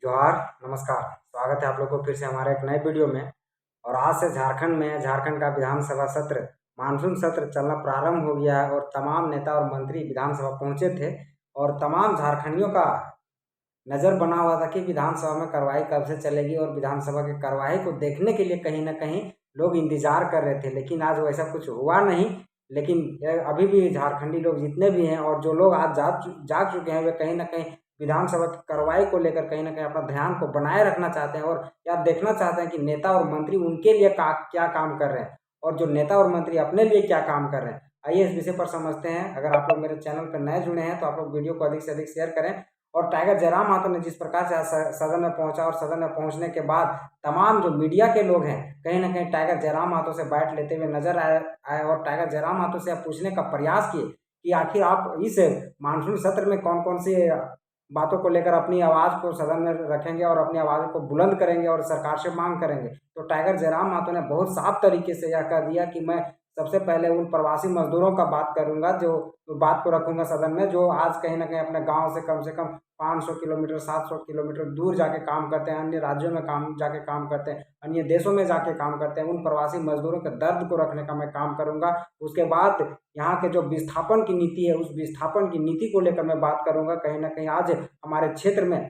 जोहार, नमस्कार। स्वागत है आप लोग को फिर से हमारे एक नए वीडियो में। और आज से झारखंड का विधानसभा सत्र, मानसून सत्र चलना प्रारंभ हो गया है और तमाम नेता और मंत्री विधानसभा पहुंचे थे। और तमाम झारखंडियों का नज़र बना हुआ था कि विधानसभा में कार्रवाई कब से चलेगी, और विधानसभा की कार्रवाई को देखने के लिए कहीं न कहीं लोग इंतजार कर रहे थे। लेकिन आज वैसा कुछ हुआ नहीं। लेकिन अभी भी झारखंडी लोग जितने भी हैं और जो लोग आज जाग चुके हैं, वे कहीं न कहीं विधानसभा की कार्रवाई को लेकर कहीं न कहीं अपना ध्यान को बनाए रखना चाहते हैं, और या देखना चाहते हैं कि नेता और मंत्री उनके लिए क्या काम कर रहे हैं, और जो नेता और मंत्री अपने लिए क्या काम कर रहे हैं। आइए इस विषय पर समझते हैं। अगर आप लोग मेरे चैनल पर नए जुड़े हैं तो आप लोग वीडियो को अधिक से अधिक शेयर करें। और टाइगर जयराम मातो ने जिस प्रकार से आज सदन में पहुंचा, और सदन में पहुंचने के बाद तमाम जो मीडिया के लोग हैं कहीं ना कहीं टाइगर जयराम मातो से बाइट लेते हुए नजर आए और टाइगर जयराम मातो से आप पूछने का प्रयास किए कि आखिर आप इस मानसून सत्र में कौन कौन सी बातों को लेकर अपनी आवाज़ को सदन में रखेंगे और अपनी आवाज़ को बुलंद करेंगे और सरकार से मांग करेंगे। तो टाइगर जयराम मातो ने बहुत साफ तरीके से यह कह दिया कि मैं सबसे पहले उन प्रवासी मजदूरों का बात करूंगा, जो बात को रखूंगा सदन में, जो आज कहीं ना कहीं अपने गांव से कम 500 किलोमीटर 700 किलोमीटर दूर जाके काम करते हैं, अन्य राज्यों में जाके काम करते हैं, अन्य देशों में जाके काम करते हैं। उन प्रवासी मजदूरों के दर्द को रखने का मैं काम करूंगा। उसके बाद यहाँ के जो विस्थापन की नीति है, उस विस्थापन की नीति को लेकर मैं बात करूंगा। कहीं ना कहीं आज हमारे क्षेत्र में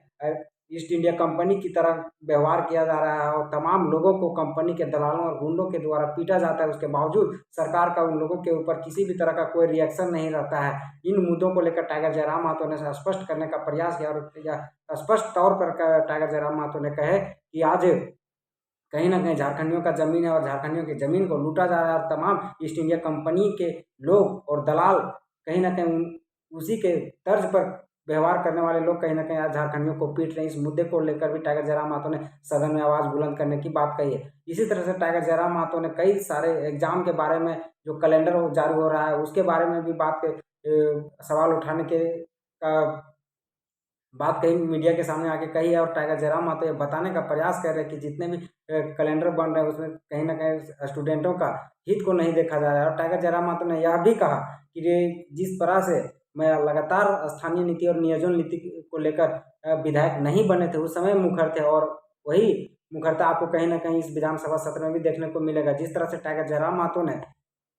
ईस्ट इंडिया कंपनी की तरह व्यवहार किया जा रहा है और तमाम लोगों को कंपनी के दलालों और गुंडों के द्वारा पीटा जाता है। उसके बावजूद सरकार का उन लोगों के ऊपर किसी भी तरह का कोई रिएक्शन नहीं रहता है। इन मुद्दों को लेकर टाइगर जयराम मातो ने स्पष्ट करने का प्रयास किया, और स्पष्ट तौर पर टाइगर जयराम मातो ने कहे कि आज कहीं ना कहीं झारखंडियों का जमीन है और झारखंडियों की जमीन को लूटा जा रहा है, और तमाम ईस्ट इंडिया कंपनी के लोग और दलाल कहीं ना कहीं उसी के तर्ज पर व्यवहार करने वाले लोग कहीं ना कहीं आज झारखंडियों को पीट रहे हैं। इस मुद्दे को लेकर भी टाइगर जयराम मातो ने सदन में आवाज़ बुलंद करने की बात कही है। इसी तरह से टाइगर जयराम मातो ने कई सारे एग्जाम के बारे में, जो कैलेंडर जारी हो रहा है उसके बारे में भी सवाल उठाने के का बात कही, मीडिया के सामने आके कही है। और टाइगर जयराम मातो ये बताने का प्रयास कर रहे हैं कि जितने भी कैलेंडर बन रहे हैं उसमें कहीं ना कहीं स्टूडेंटों का हित को नहीं देखा जा रहा है। और टाइगर जयराम मातो ने यह भी कहा कि ये जिस तरह से मैं लगातार स्थानीय नीति और नियोजन नीति को लेकर विधायक नहीं बने थे, उस समय मुखर थे, और वही मुखरता आपको कहीं ना कहीं इस विधानसभा सत्र में भी देखने को मिलेगा। जिस तरह से टाइगर जयराम मातो ने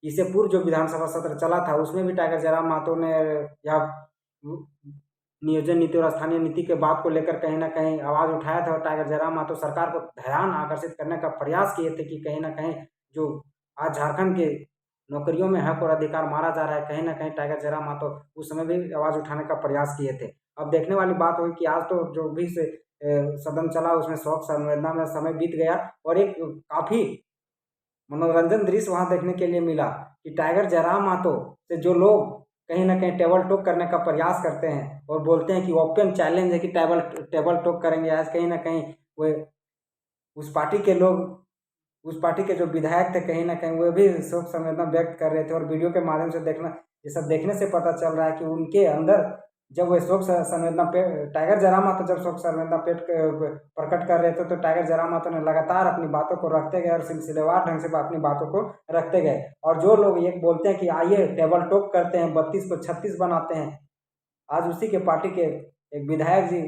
इससे पूर्व जो विधानसभा सत्र चला था उसमें भी टाइगर जयराम मातो ने यह नियोजन नीति और स्थानीय नीति के बात को लेकर कहीं ना कहीं आवाज़ उठाया था, और टाइगर जयराम मातो सरकार को ध्यान आकर्षित करने का प्रयास किए थे कि कहीं ना कहीं जो आज झारखंड के नौकरियों में हक और अधिकार मारा जा रहा है, कहीं ना कहीं टाइगर जयराम मातो उस समय भी आवाज़ उठाने का प्रयास किए थे। अब देखने वाली बात हुई कि आज तो जो भी सदन चला उसमें शोक संवेदना में समय बीत गया, और एक काफ़ी मनोरंजन दृश्य वहाँ देखने के लिए मिला कि टाइगर जयराम मातो से जो लोग कहीं ना कहीं टेबल टॉक करने का प्रयास करते हैं और बोलते हैं कि ओपन चैलेंज है कि टेबल टॉक करेंगे, आज कहीं ना कहीं वे उस पार्टी के लोग, उस पार्टी के जो विधायक थे, कहीं ना कहीं वे भी शोक संवेदना व्यक्त कर रहे थे। और वीडियो के माध्यम से ये सब देखने से पता चल रहा है कि उनके अंदर जब वे शोक संवेदना पे टाइगर जयराम मातो जब शोक संवेदना प्रकट कर रहे थे, तो टाइगर जयराम मातो ने लगातार अपनी बातों को रखते गए और सिलसिलेवार ढंग से अपनी बातों को रखते गए। और जो लोग ये बोलते हैं कि आइए टेबल टॉक करते हैं, 32 को 36 बनाते हैं, आज उसी के पार्टी के एक विधायक जी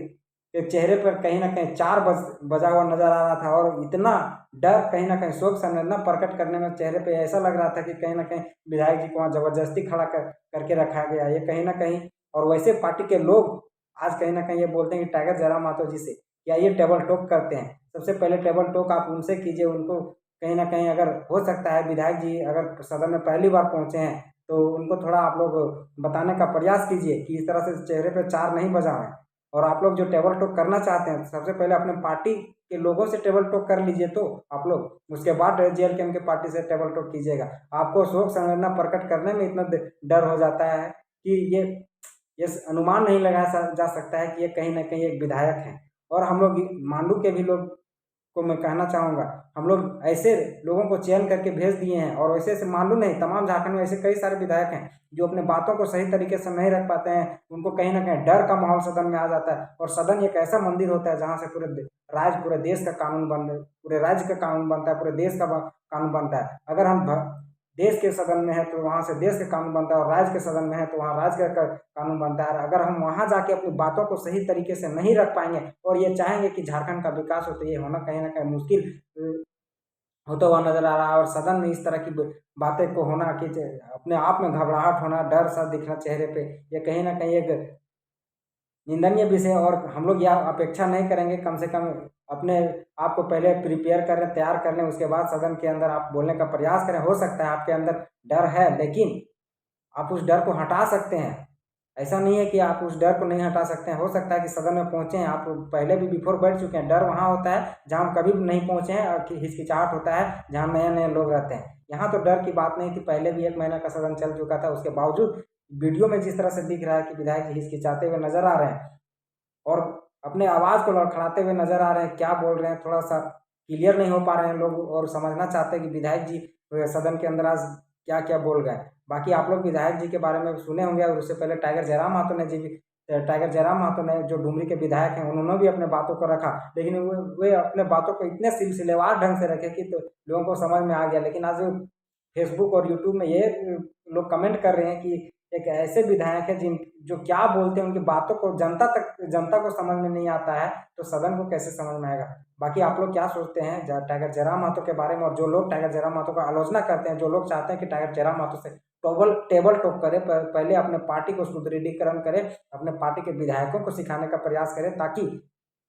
के चेहरे पर कहीं ना कहीं चार बजा हुआ नजर आ रहा था, और इतना डर, कहीं ना कहीं शोक संवेदना प्रकट करने में चेहरे पे ऐसा लग रहा था कि कहीं ना कहीं विधायक जी को वहाँ जबरदस्ती खड़ा करके रखा गया ये कहीं ना कहीं। और वैसे पार्टी के लोग आज कहीं ना कहीं ये बोलते हैं कि टाइगर जयराम मातो जी से कि आइए टेबल टॉक करते हैं। सबसे पहले टेबल टॉक आप उनसे कीजिए। उनको कहीं ना कहीं अगर हो सकता है विधायक जी अगर सदन में पहली बार पहुंचे हैं तो उनको थोड़ा आप लोग बताने का प्रयास कीजिए कि इस तरह से चेहरे पे चार नहीं बजाएं। और आप लोग जो टेबल टॉक करना चाहते हैं सबसे पहले अपने पार्टी के लोगों से टेबल टॉक कर लीजिए, तो आप लोग उसके बाद जेएलकेएम के पार्टी से टेबल टॉक कीजिएगा। आपको शोक संवेदना प्रकट करने में इतना डर हो जाता है कि ये अनुमान नहीं लगाया जा सकता है कि ये कहीं ना कहीं एक विधायक हैं। और हम लोग मांडू के भी लोग को मैं कहना चाहूँगा, हम लोग ऐसे लोगों को चयन करके भेज दिए हैं, और वैसे से मालूम नहीं तमाम झारखंड में ऐसे कई सारे विधायक हैं जो अपने बातों को सही तरीके से नहीं रख पाते हैं। उनको कहीं ना कहीं डर का माहौल सदन में आ जाता है, और सदन एक ऐसा मंदिर होता है जहाँ से पूरे देश का कानून पूरे राज्य का कानून बनता है, पूरे देश का कानून बनता है। अगर हम देश के सदन में है तो वहाँ से देश का कानून बनता है, और राज्य के सदन में है तो वहाँ राज्य का कानून बनता है। अगर हम वहाँ जाके अपनी बातों को सही तरीके से नहीं रख पाएंगे और ये चाहेंगे कि झारखंड का विकास हो, तो ये होना कहीं ना कहीं मुश्किल होता हुआ नजर आ रहा है। और सदन में इस तरह की बातें को होना कि अपने आप में घबराहट होना, डर सा दिखना चेहरे पे, ये कहीं ना कहीं एक निंदनीय विषय। और हम लोग यह अपेक्षा नहीं करेंगे, कम से कम अपने आप को पहले प्रिपेयर कर लें, तैयार कर लें, उसके बाद सदन के अंदर आप बोलने का प्रयास करें। हो सकता है आपके अंदर डर है, लेकिन आप उस डर को हटा सकते हैं। ऐसा नहीं है कि आप उस डर को नहीं हटा सकते हैं। हो सकता है कि सदन में पहुंचे हैं, आप पहले भी बिफोर बैठ चुके हैं। डर वहाँ होता है जहाँ हम कभी भी नहीं पहुंचे हैं, और हिचकिचाहट होता है जहाँ नए नए लोग रहते हैं। यहाँ तो डर की बात नहीं थी, पहले भी 1 महीना का सदन चल चुका था। उसके बावजूद वीडियो में जिस तरह से दिख रहा है कि विधायक जी हिचकिचाते हुए नजर आ रहे हैं और अपने आवाज़ को लड़खड़ाते हुए नजर आ रहे हैं, क्या बोल रहे हैं थोड़ा सा क्लियर नहीं हो पा रहे हैं लोग, और समझना चाहते हैं कि विधायक जी सदन के अंदर आज क्या क्या बोल गए। बाकी आप लोग विधायक जी के बारे में सुने होंगे, और उससे पहले टाइगर जयराम महतो ने जी टाइगर जयराम महतो ने जो डुमरी के विधायक हैं, उन्होंने भी अपने बातों को रखा, लेकिन वे अपने बातों को इतने सिलसिलेवार ढंग से रखे कि तो लोगों को समझ में आ गया। लेकिन आज फेसबुक और यूट्यूब में ये लोग कमेंट कर रहे हैं कि एक ऐसे विधायक है जिन जो क्या बोलते हैं उनकी बातों को जनता को समझ में नहीं आता है, तो सदन को कैसे समझ में आएगा। बाकी आप लोग क्या सोचते हैं टाइगर जयराम महतो के बारे में, और जो लोग टाइगर जयराम महतो का आलोचना करते हैं, जो लोग चाहते हैं कि टाइगर जयराम महतो से टेबल टॉक करे, पहले अपने पार्टी को सुदृढ़ीकरण करे, अपने पार्टी के विधायकों को सिखाने का प्रयास करे, ताकि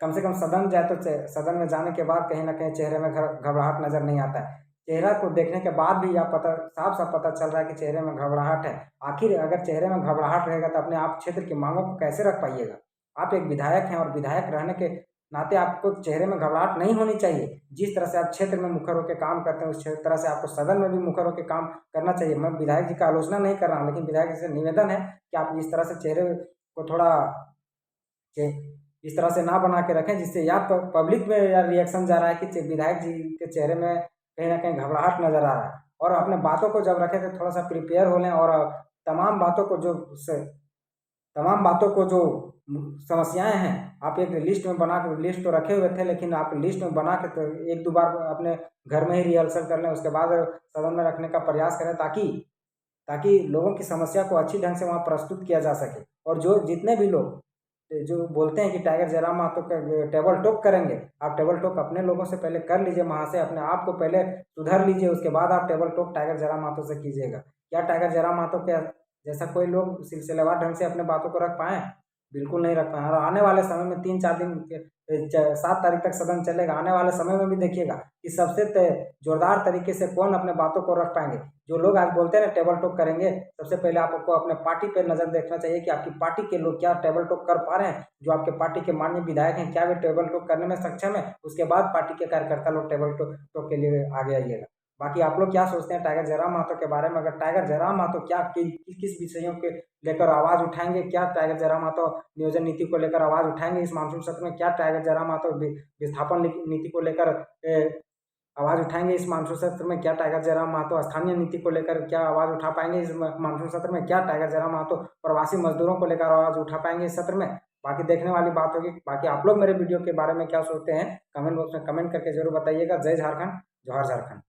कम से कम सदन जाए तो सदन में जाने के बाद कहीं ना कहीं चेहरे में घबराहट नजर नहीं आता है। चेहरा को देखने के बाद भी यह पता साफ साफ पता चल रहा है कि चेहरे में घबराहट है। आखिर अगर चेहरे में घबराहट रहेगा तो अपने आप क्षेत्र की मांगों को कैसे रख पाइएगा। आप एक विधायक हैं, और विधायक रहने के नाते आपको चेहरे में घबराहट नहीं होनी चाहिए। जिस तरह से आप क्षेत्र में मुखर होकर काम करते हैं, उस तरह से आपको सदन में भी मुखर होकर काम करना चाहिए। मैं विधायक जी का आलोचना नहीं कर रहा हूँ, लेकिन विधायक जी से निवेदन है कि आप इस तरह से चेहरे को थोड़ा इस तरह से ना बना के रखें, जिससे या पब्लिक में या रिएक्शन जा रहा है कि विधायक जी के चेहरे में कहीं ना कहीं घबराहट नजर आ रहा है। और अपने बातों को जब रखें तो थोड़ा सा प्रिपेयर हो लें, और तमाम बातों को जो तमाम बातों को जो समस्याएं हैं, आप एक लिस्ट में बना के, लिस्ट तो रखे हुए थे लेकिन आप लिस्ट में बना के तो 1-2 बार अपने घर में ही रिहर्सल कर लें, उसके बाद सदन में रखने का प्रयास करें, ताकि ताकि लोगों की समस्या को अच्छी ढंग से वहाँ प्रस्तुत किया जा सके। और जो जितने भी लोग जो बोलते हैं कि टाइगर जयराम महतो का टेबल टॉक करेंगे, आप टेबल टॉक अपने लोगों से पहले कर लीजिए, वहाँ से अपने आप को पहले सुधार लीजिए, उसके बाद आप table talk tiger Jairam Mahato से कीजिएगा। क्या टाइगर जयराम महतो के जैसा कोई लोग सिलसिलेवार ढंग से अपने बातों को रख पाएँ? बिल्कुल नहीं रख पाए। और आने वाले समय में 3-4 दिन 7 तारीख तक सदन चलेगा, आने वाले समय में भी देखिएगा कि सबसे जोरदार तरीके से कौन अपने बातों को रख पाएंगे। जो लोग आज बोलते हैं ना टेबल टॉक करेंगे, सबसे पहले आपको अपने पार्टी पर नजर देखना चाहिए कि आपकी पार्टी के लोग क्या टेबल टॉक कर पा रहे हैं। जो आपके पार्टी के माननीय विधायक हैं, क्या वे टेबल टॉक करने में सक्षम है? उसके बाद पार्टी के कार्यकर्ता लोग टेबल टॉक के लिए आगे आइएगा। बाकी आप लोग क्या सोचते हैं टाइगर जयराम महतो के बारे में? अगर टाइगर जयराम महतो क्या किस विषयों के लेकर आवाज उठाएंगे, क्या टाइगर जयराम महतो नियोजन नीति को लेकर आवाज उठाएंगे इस मानसून सत्र में? क्या टाइगर जयराम महतो विस्थापन नीति को लेकर आवाज उठाएंगे इस मानसून सत्र में? क्या टाइगर जयराम महतो स्थानीय नीति को लेकर क्या आवाज उठा पाएंगे इस मानसून सत्र में? क्या टाइगर जयराम महतो प्रवासी मजदूरों को लेकर आवाज उठा पाएंगे इस सत्र में? बाकी देखने वाली बात होगी। बाकी आप लोग मेरे वीडियो के बारे में क्या सोचते हैं कमेंट बॉक्स में कमेंट करके जरूर बताइएगा। जय झारखंड, जोहार झारखंड।